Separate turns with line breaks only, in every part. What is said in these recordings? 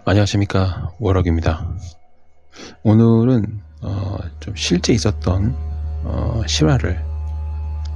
안녕하십니까, 워럭입니다. 오늘은 좀 실제 있었던 실화를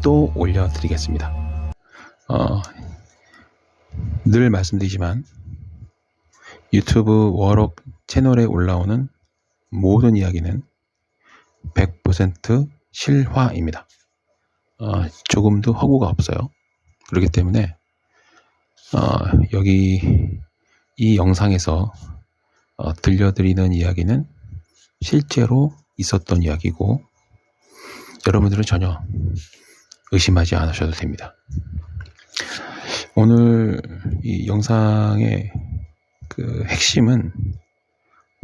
또 올려드리겠습니다. 늘 말씀드리지만 유튜브 워럭 채널에 올라오는 모든 이야기는 100% 실화입니다. 조금도 허구가 없어요. 그렇기 때문에 여기 이 영상에서 들려드리는 이야기는 실제로 있었던 이야기고 여러분들은 전혀 의심하지 않으셔도 됩니다. 오늘 이 영상의 그 핵심은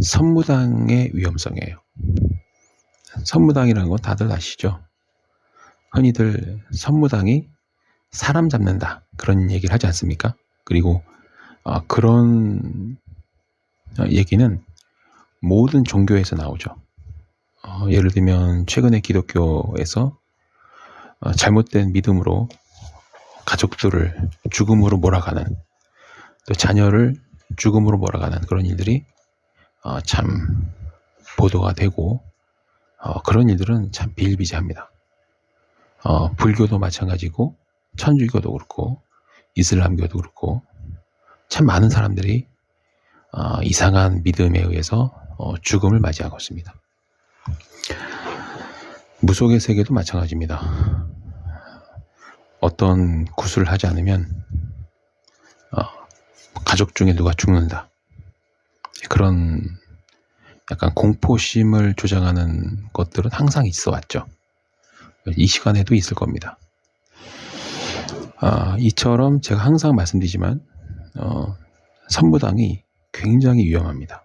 선무당의 위험성이에요. 선무당이라는 건 다들 아시죠? 흔히들 선무당이 사람 잡는다 그런 얘기를 하지 않습니까? 그리고 그런 얘기는 모든 종교에서 나오죠. 예를 들면 최근에 기독교에서 잘못된 믿음으로 가족들을 죽음으로 몰아가는, 또 자녀를 죽음으로 몰아가는 그런 일들이 참 보도가 되고 그런 일들은 참 비일비재합니다. 불교도 마찬가지고 천주교도 그렇고 이슬람교도 그렇고 참 많은 사람들이 이상한 믿음에 의해서 죽음을 맞이하고 있습니다. 무속의 세계도 마찬가지입니다. 어떤 구술을 하지 않으면 가족 중에 누가 죽는다, 그런 약간 공포심을 조장하는 것들은 항상 있어 왔죠. 이 시간에도 있을 겁니다. 이처럼 제가 항상 말씀드리지만 선무당이 굉장히 위험합니다.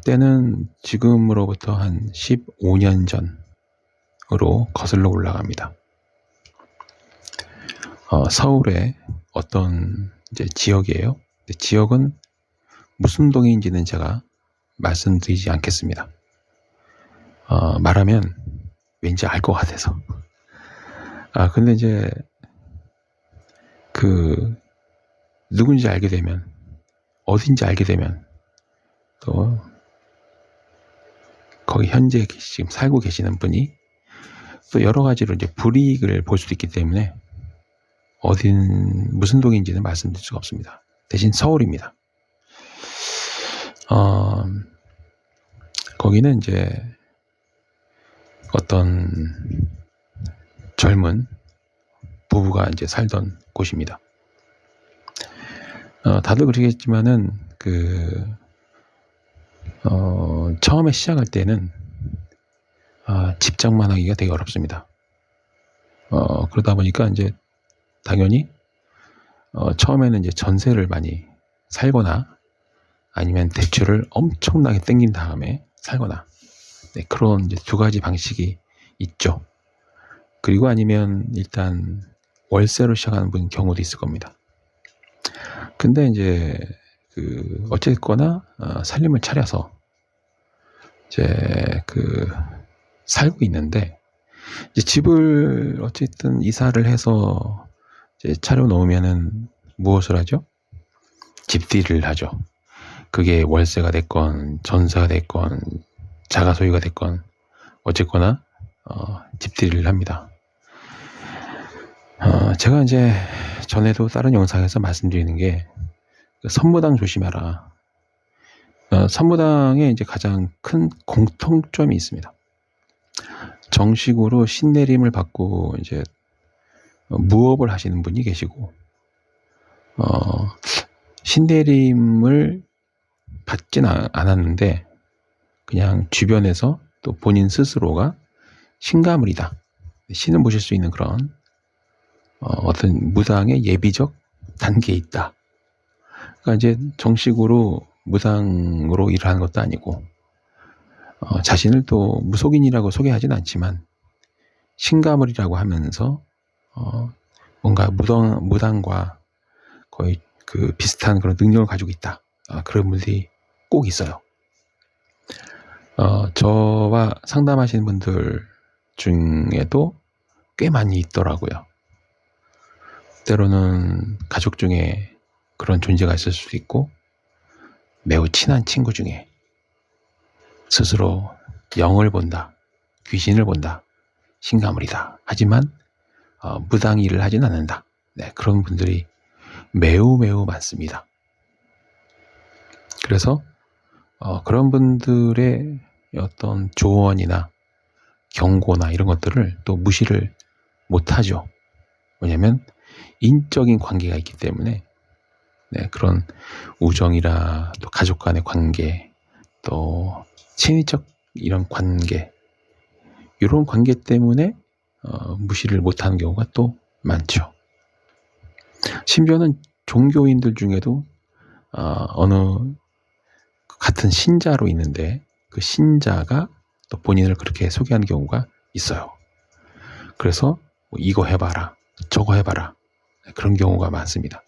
때는 지금으로부터 한 15년 전으로 거슬러 올라갑니다. 서울의 어떤 이제 지역이에요. 지역은 무슨 동인지는 제가 말씀드리지 않겠습니다. 말하면 왠지 알 것 같아서. 근데 이제 누군지 알게 되면, 어딘지 알게 되면, 또 거기 현재 지금 살고 계시는 분이 또 여러 가지로 이제 불이익을 볼 수도 있기 때문에 무슨 동인지는 말씀드릴 수가 없습니다. 대신 서울입니다. 거기는 이제 어떤 젊은 부부가 이제 살던 곳입니다. 다들 그러겠지만은 처음에 시작할 때는 집장만 하기가 되게 어렵습니다. 그러다 보니까 이제 당연히 처음에는 이제 전세를 많이 살거나 아니면 대출을 엄청나게 땡긴 다음에 살거나, 그런 이제 두 가지 방식이 있죠. 그리고 아니면 일단 월세로 시작하는 분 경우도 있을 겁니다. 근데 이제 어쨌거나 살림을 차려서 이제 살고 있는데, 이제 집을 어쨌든 이사를 해서 이제 차려 놓으면은 무엇을 하죠? 집들이를 하죠. 그게 월세가 됐건 전세가 됐건 자가 소유가 됐건 어쨌거나 집들이를 합니다. 제가 이제 전에도 다른 영상에서 말씀드리는 게 선무당 조심하라. 선무당에 이제 가장 큰 공통점이 있습니다. 정식으로 신내림을 받고 이제 무업을 하시는 분이 계시고, 신내림을 받진 않았는데 그냥 주변에서 또 본인 스스로가 신가물이다, 신을 모실 수 있는 그런 어떤 무당의 예비적 단계에 있다. 그러니까 이제 정식으로 무당으로 일을 하는 것도 아니고 자신을 또 무속인이라고 소개하진 않지만 신가물이라고 하면서 뭔가 무당과 거의 비슷한 그런 능력을 가지고 있다. 그런 분들이 꼭 있어요. 저와 상담하시는 분들 중에도 꽤 많이 있더라고요. 때로는 가족 중에 그런 존재가 있을 수도 있고, 매우 친한 친구 중에 스스로 영을 본다, 귀신을 본다, 신가물이다. 하지만 무당이 일을 하진 않는다. 네, 그런 분들이 매우 매우 많습니다. 그래서 그런 분들의 어떤 조언이나 경고나 이런 것들을 또 무시를 못하죠. 왜냐하면 인적인 관계가 있기 때문에. 네, 그런 우정이라 또 가족 간의 관계, 또 친인척 이런 관계, 이런 관계 때문에 무시를 못하는 경우가 또 많죠. 심지어는 종교인들 중에도 어느 같은 신자로 있는데 그 신자가 또 본인을 그렇게 소개하는 경우가 있어요. 그래서 뭐 이거 해봐라, 저거 해봐라, 그런 경우가 많습니다.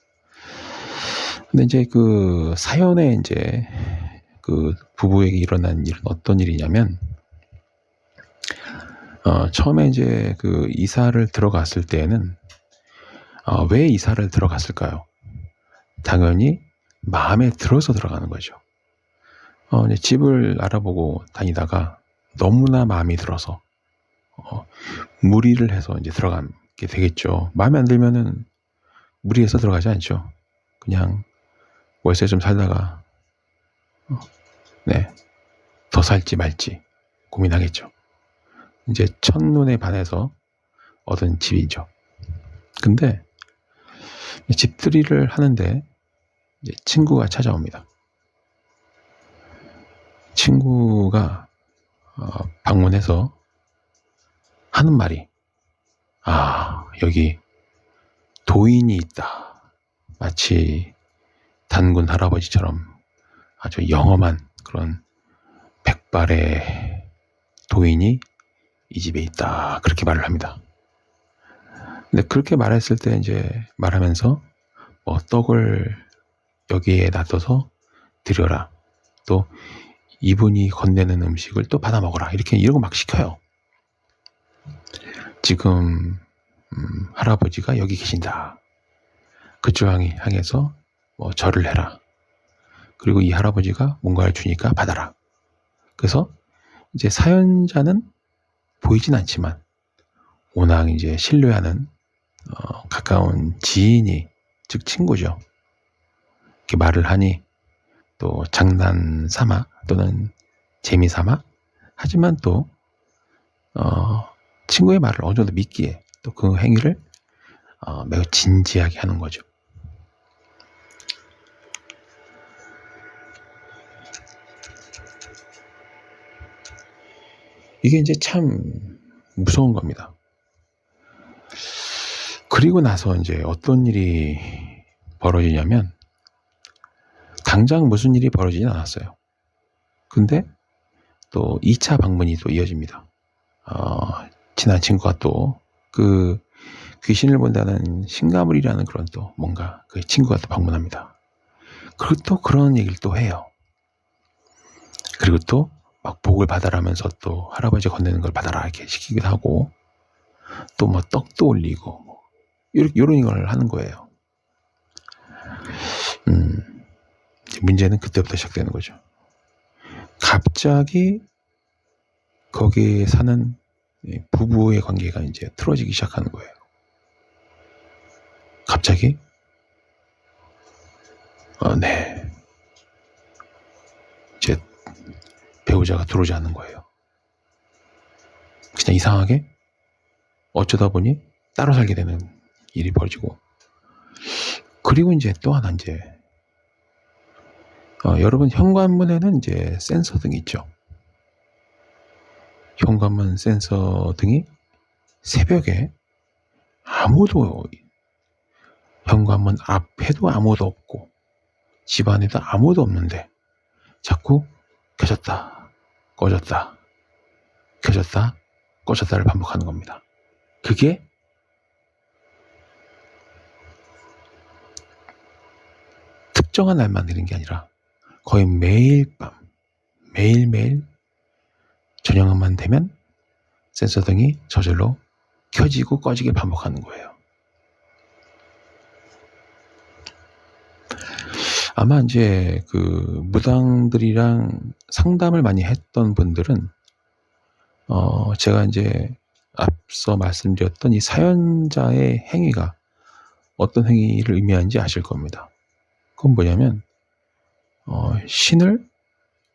근데 이제 그 사연에 이제 그 부부에게 일어난 일은 어떤 일이냐면, 처음에 이제 그 이사를 들어갔을 때는 왜 이사를 들어갔을까요? 당연히 마음에 들어서 들어가는 거죠. 이제 집을 알아보고 다니다가 너무나 마음이 들어서 무리를 해서 이제 들어가게 되겠죠. 마음에 안 들면은 무리해서 들어가지 않죠. 그냥 월세 좀 살다가 네, 더 살지 말지 고민하겠죠. 이제 첫눈에 반해서 얻은 집이죠. 근데 집들이를 하는데 이제 친구가 찾아옵니다. 친구가 방문해서 하는 말이, 여기 도인이 있다. 마치 단군 할아버지처럼 아주 영험한 그런 백발의 도인이 이 집에 있다. 그렇게 말을 합니다. 근데 그렇게 말했을 때 이제 말하면서 뭐 떡을 여기에 놔둬서 드려라. 또 이분이 건네는 음식을 또 받아 먹어라. 이렇게 이런 거 막 시켜요. 지금 할아버지가 여기 계신다. 그쪽 향해서 뭐 절을 해라. 그리고 이 할아버지가 뭔가를 주니까 받아라. 그래서 이제 사연자는 보이진 않지만 워낙 이제 신뢰하는 가까운 지인이, 즉 친구죠. 이렇게 말을 하니 또 장난 삼아 또는 재미 삼아, 하지만 또 친구의 말을 어느 정도 믿기에 또 그 행위를 매우 진지하게 하는 거죠. 이게 이제 참 무서운 겁니다. 그리고 나서 이제 어떤 일이 벌어지냐면, 당장 무슨 일이 벌어지진 않았어요. 근데 또 2차 방문이 또 이어집니다. 친한 친구가 또 그 귀신을 본다는 신가물이라는 그런 또 뭔가 그 친구가 또 방문합니다. 그리고 또 그런 얘기를 또 해요. 그리고 또 막 복을 받아라면서 또 할아버지 건네는 걸 받아라 이렇게 시키기도 하고, 또 뭐 떡도 올리고 뭐 이런 걸 하는 거예요. 문제는 그때부터 시작되는 거죠. 갑자기 거기에 사는 부부의 관계가 이제 틀어지기 시작하는 거예요. 갑자기 네, 이제 배우자가 들어오지 않는 거예요. 그냥 이상하게 어쩌다 보니 따로 살게 되는 일이 벌어지고, 그리고 이제 또 하나 이제 여러분 현관문에는 이제 센서 등이 있죠. 현관문 센서 등이 새벽에 현관문 앞에도 아무도 없고 집 안에도 아무도 없는데 자꾸 켜졌다 꺼졌다 켜졌다 꺼졌다를 반복하는 겁니다. 그게 특정한 날만 되는 게 아니라 거의 매일 밤, 매일매일 저녁만 되면 센서 등이 저절로 켜지고 꺼지게 반복하는 거예요. 아마 이제 그 무당들이랑 상담을 많이 했던 분들은 제가 이제 앞서 말씀드렸던 이 사연자의 행위가 어떤 행위를 의미하는지 아실 겁니다. 그건 뭐냐면 신을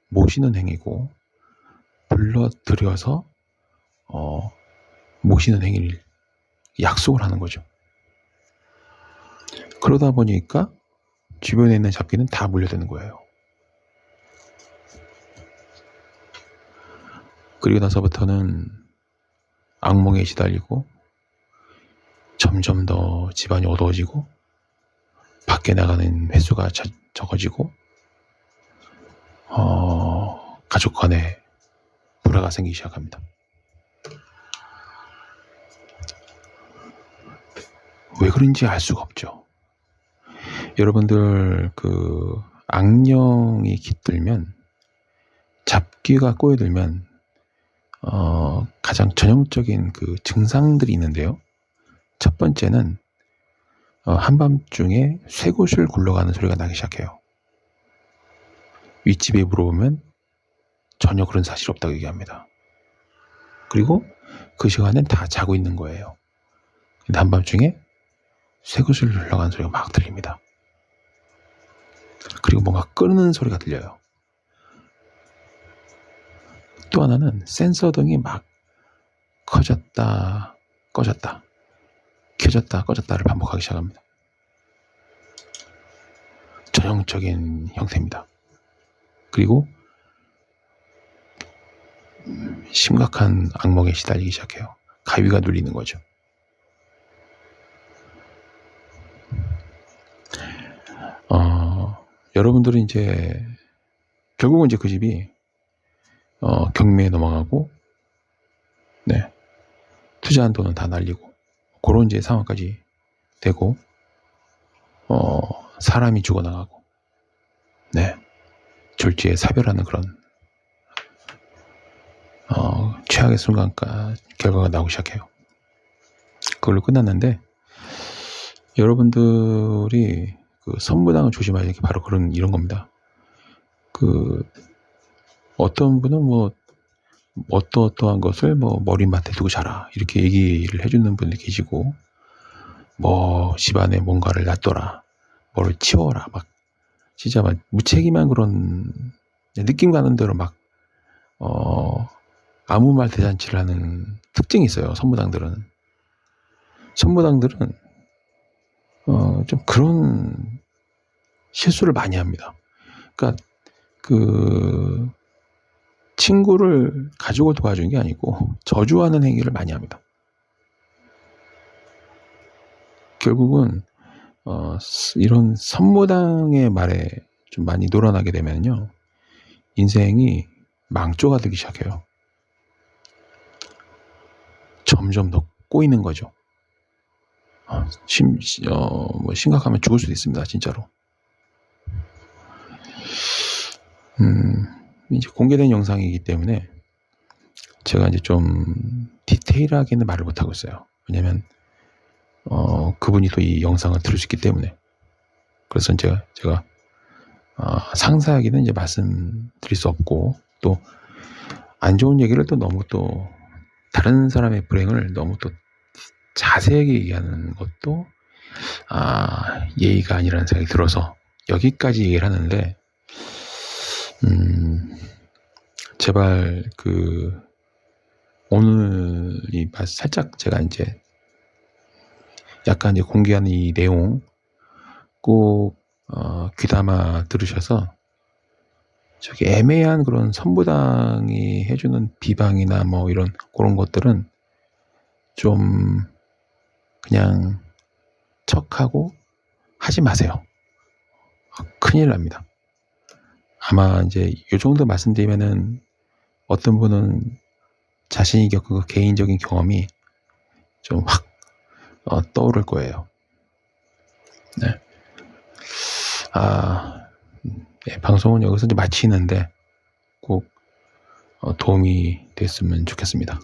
모시는 행위고 불러들여서 모시는 행위를 약속을 하는 거죠. 그러다 보니까 주변에 있는 잡기는 다 몰려드는 거예요. 그리고 나서부터는 악몽에 시달리고 점점 더 집안이 어두워지고 밖에 나가는 횟수가 적어지고 가족 간에 불화가 생기기 시작합니다. 왜 그런지 알 수가 없죠. 여러분들 그 악령이 깃들면, 잡귀가 꼬여들면 가장 전형적인 그 증상들이 있는데요. 첫 번째는 한밤중에 쇠구슬 굴러가는 소리가 나기 시작해요. 윗집에 물어보면 전혀 그런 사실 없다고 얘기합니다. 그리고 그 시간엔 다 자고 있는 거예요. 근데 한밤중에 쇠구슬 굴러가는 소리가 막 들립니다. 그리고 뭔가 끄는 소리가 들려요. 또 하나는 센서등이 막 커졌다 꺼졌다, 켜졌다 꺼졌다를 반복하기 시작합니다. 전형적인 형태입니다. 그리고 심각한 악몽에 시달리기 시작해요. 가위가 눌리는 거죠. 여러분들은 이제 결국은 이제 그 집이 경매에 넘어가고, 네, 투자한 돈은 다 날리고 그런 이제 상황까지 되고, 사람이 죽어나가고, 네, 졸지에 사별하는 그런 최악의 순간까 결과가 나오기 시작해요. 그걸로 끝났는데, 여러분들이 그 선무당을 조심해야 게 바로 이런 겁니다. 그 어떤 분은 뭐 어떠한 것을 뭐 머리맡에 두고 자라 이렇게 얘기를 해주는 분이 계시고, 뭐 집안에 뭔가를 놔둬라, 뭐를 치워라, 막 진짜 막 무책임한 그런 느낌 가는 대로 막 아무 말 대잔치를 하는 특징이 있어요. 선무당들은 좀 그런 실수를 많이 합니다. 그러니까 그 친구를, 가족을 도와주는 게 아니고 저주하는 행위를 많이 합니다. 결국은 이런 선무당의 말에 좀 많이 놀아나게 되면요, 인생이 망조가 되기 시작해요. 점점 더 꼬이는 거죠. 뭐 심각하면 죽을 수도 있습니다, 진짜로. 이제 공개된 영상이기 때문에 제가 이제 좀 디테일하게는 말을 못 하고 있어요. 왜냐면 그분이 또 이 영상을 들을 수 있기 때문에. 그래서 제가 상세하게는 이제 말씀드릴 수 없고, 또 안 좋은 얘기를 또 너무 또 다른 사람의 불행을 너무 또 자세하게 얘기하는 것도 예의가 아니라는 생각이 들어서 여기까지 얘기를 하는데, 제발 오늘 살짝 제가 이제 약간 이제 공개하는 이 내용 꼭 귀담아 들으셔서, 저기 애매한 그런 선무당이 해주는 비방이나 뭐 이런 그런 것들은 좀 그냥 척하고 하지 마세요. 큰일 납니다. 아마 이제 이 정도 말씀드리면은 어떤 분은 자신이 겪은 그 개인적인 경험이 좀 확 떠오를 거예요. 네. 네, 방송은 여기서 이제 마치는데 꼭 도움이 됐으면 좋겠습니다.